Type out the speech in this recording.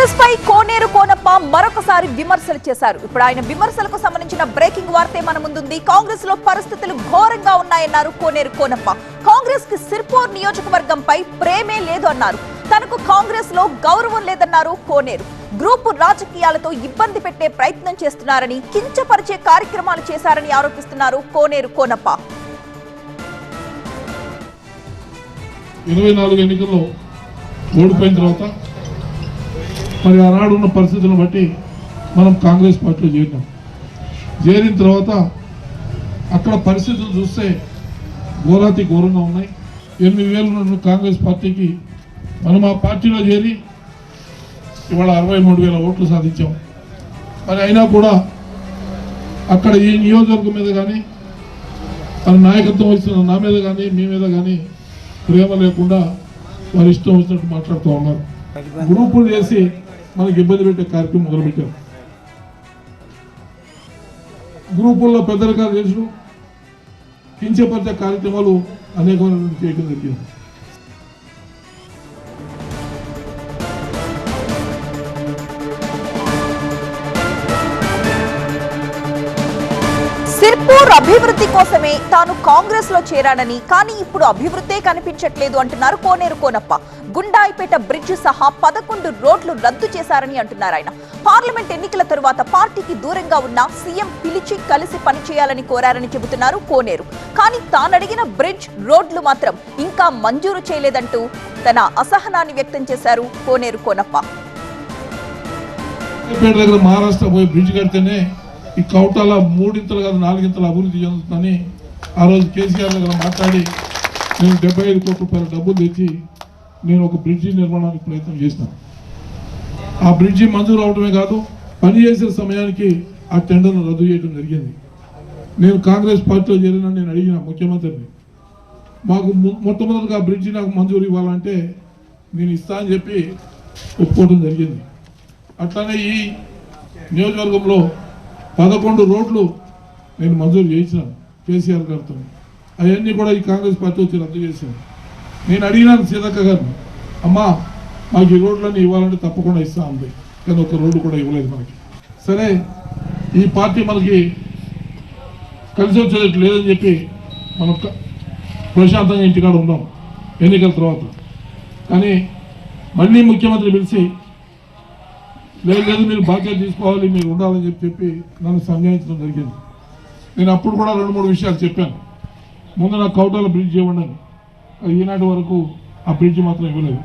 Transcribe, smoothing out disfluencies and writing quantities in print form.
కాంగ్రెస్ పై కోనేరు కోనప్ప మరొకసారి విమర్శలు చేశారు. ఇప్పుడు ఆయన విమర్శలకు సంబంధించిన బ్రేకింగ్ వార్తే మన ముందుంది. కాంగ్రెస్ లో పరిస్థితులు ఘోరంగా ఉన్నాయన్నారు కోనేరు కోనప్ప. కాంగ్రెస్ కి సిర్పూర్ నియోజకవర్గంపై ప్రేమే లేదు అన్నారు. తనకు కాంగ్రెస్ లో గౌరవం లేదన్నారు కోనేరు. గ్రూపు రాజకీయాలతో ఇబ్బంది పెట్టే ప్రయత్నం చేస్తున్నారని, కించపరిచే కార్యక్రమాలు చేశారని ఆరోపిస్తున్నారు కోనేరు కోనప్ప. 24 ఎన్నికల్లో ఓడిపోయిన తర్వాత మరి ఆనాడు ఉన్న పరిస్థితులను బట్టి మనం కాంగ్రెస్ పార్టీలో చేరిన తర్వాత అక్కడ పరిస్థితులు చూస్తే ఘోరాతి ఘోరంగా ఉన్నాయి. 8,000 ఉన్న కాంగ్రెస్ పార్టీకి మనం ఆ పార్టీలో చేరి ఇవాళ 63,000 ఓట్లు సాధించాం. మరి అయినా కూడా అక్కడ ఈ నియోజకవర్గం మీద కానీ తన నాయకత్వం వహిస్తున్న నా మీద కానీ మీ మీద కానీ ప్రేమ లేకుండా వారి ఇష్టం వచ్చినట్టు మాట్లాడుతూ ఉన్నారు. గ్రూపులు చేసి మనకి ఇబ్బంది పెట్టే కార్యక్రమం మొదలుపెట్టారు. గ్రూపుల్లో పెద్దరికాలు చేసుడు, కించపరిచే కార్యక్రమాలు అనేకమైన చేయడం జరిగింది. సిర్పూర్ అభివృద్ధి కోసమే తాను కాంగ్రెస్ లో చేరానని, కానీ ఇప్పుడు అభివృద్ధే కనిపించట్లేదు అంటున్నారు కోనేరు కోనప్ప. గుండాయిపేట బ్రిడ్జ్ సహా 11 రోడ్లు రద్దు చేశారని అంటున్నారు ఆయన. పార్లమెంట్ ఎన్నికల తరువాత పార్టీకి దూరంగా ఉన్న సీఎం పిలిచి కలిసి పనిచేయాలని కోరారని చెబుతున్నారు కోనేరు. కానీ తానడిగిన బ్రిడ్జ్, రోడ్లు మాత్రం ఇంకా మంజూరు చేయలేదంటూ తన అసహనాన్ని వ్యక్తం చేశారు కోనేరు కోనప్ప. మహారాష్ట్ర పోయి బ్రిడ్జ్ కడితేనే ఈ కౌటాల 3 కాదు 4 అభివృద్ధి చెందుతుందని ఆ రోజు కేసీఆర్ దగ్గర మాట్లాడి నేను 75 కోట్ల రూపాయల డబ్బులు తెచ్చి నేను ఒక బ్రిడ్జి నిర్మాణానికి ప్రయత్నం చేసినాను. ఆ బ్రిడ్జి మంజూరు అవడమే కాదు, పనిచేసే సమయానికి ఆ టెండర్ను రద్దు చేయడం జరిగింది. నేను కాంగ్రెస్ పార్టీలో చేరిన నేను అడిగిన ముఖ్యమంత్రిని, మాకు మొట్టమొదటిగా ఆ బ్రిడ్జి నాకు మంజూరు ఇవ్వాలంటే నేను ఇస్తా అని చెప్పి ఒప్పుకోవడం జరిగింది. అట్లానే ఈ నియోజకవర్గంలో 11 రోడ్లు నేను మంజూరు చేయించినాను కేసీఆర్ గారితో. అవన్నీ కూడా ఈ కాంగ్రెస్ పార్టీ వచ్చి రద్దు చేశాను. నేను అడిగినాను సీతక్క గారిని, అమ్మా మాకు ఈ రోడ్లన్నీ ఇవ్వాలంటే తప్పకుండా ఇస్తా ఉంది, కానీ ఒక రోడ్డు కూడా ఇవ్వలేదు మనకి. సరే ఈ పార్టీ మనకి కలిసి వచ్చేది లేదని చెప్పి మనం ప్రశాంతంగా ఇంటికాడ ఉన్నాం ఎన్నికల తర్వాత. కానీ మళ్ళీ ముఖ్యమంత్రి పిలిచి లేదు మీరు బాధ్యత తీసుకోవాలి, మీరు ఉండాలని చెప్పి నన్ను సంజాయించడం జరిగింది. నేను అప్పుడు కూడా 2-3 విషయాలు చెప్పాను. ముందు నాకు కౌటాల బ్రిడ్జ్ ఇవ్వండి, ఈనాటి వరకు ఆ బ్రిడ్జ్ మాత్రం ఇవ్వలేదు.